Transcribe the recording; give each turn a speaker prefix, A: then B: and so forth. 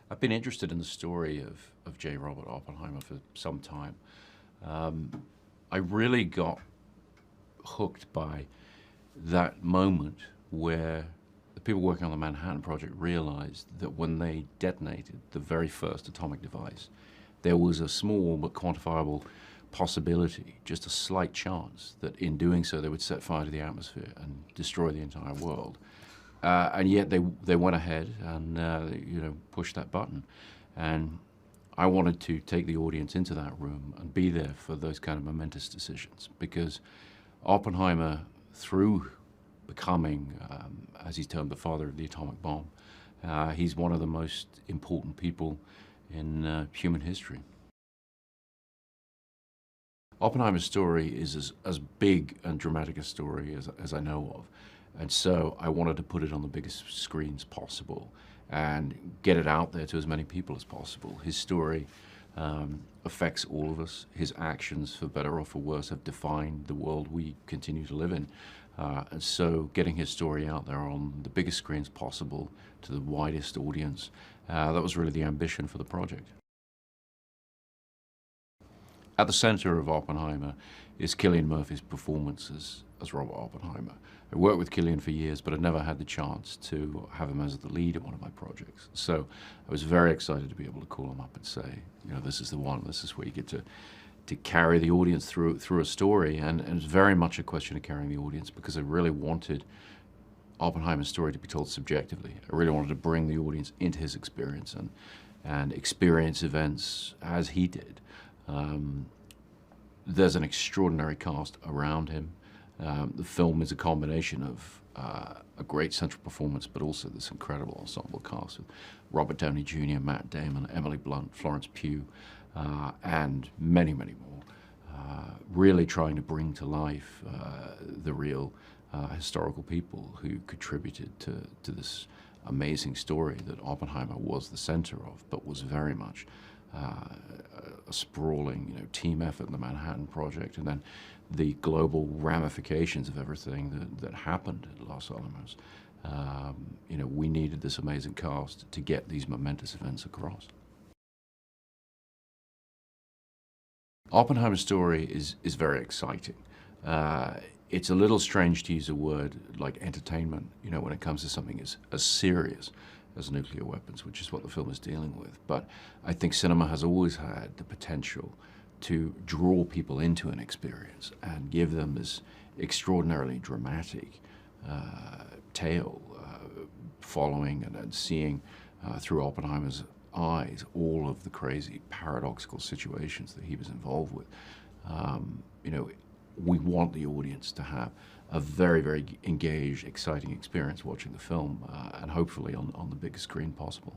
A: I've been interested in the story of J. Robert Oppenheimer for some time. I really got hooked by that moment where the people working on the Manhattan Project realized that when they detonated the very first atomic device, there was a small but quantifiable possibility, just a slight chance, that in doing so they would set fire to the atmosphere and destroy the entire world. And yet they went ahead and pushed that button. And I wanted to take the audience into that room and be there for those kind of momentous decisions, because Oppenheimer, through becoming, as he's termed, the father of the atomic bomb, he's one of the most important people in human history. Oppenheimer's story is as big and dramatic a story as I know of. And so I wanted to put it on the biggest screens possible and get it out there to as many people as possible. His story affects all of us. His actions, for better or for worse, have defined the world we continue to live in. And so getting his story out there on the biggest screens possible to the widest audience, that was really the ambition for the project. At the center of Oppenheimer is Cillian Murphy's performance as Robert Oppenheimer. I worked with Cillian for years, but I'd never had the chance to have him as the lead in one of my projects. So I was very excited to be able to call him up and say, this is the one, this is where you get to carry the audience through a story. And it was very much a question of carrying the audience, because I really wanted Oppenheimer's story to be told subjectively. I really wanted to bring the audience into his experience and experience events as he did. There's an extraordinary cast around him. The film is a combination of a great central performance, but also this incredible ensemble cast with Robert Downey Jr., Matt Damon, Emily Blunt, Florence Pugh, and many, many more. Really trying to bring to life the real historical people who contributed to this amazing story that Oppenheimer was the center of, but was very much a sprawling, team effort in the Manhattan Project, and then the global ramifications of everything that happened at Los Alamos. We needed this amazing cast to get these momentous events across. Oppenheimer's story is very exciting. It's a little strange to use a word like entertainment, when it comes to something as serious as nuclear weapons, which is what the film is dealing with. But I think cinema has always had the potential to draw people into an experience and give them this extraordinarily dramatic tale, following and seeing through Oppenheimer's eyes all of the crazy, paradoxical situations that he was involved with. We want the audience to have a very, very engaged, exciting experience watching the film, and hopefully on the biggest screen possible.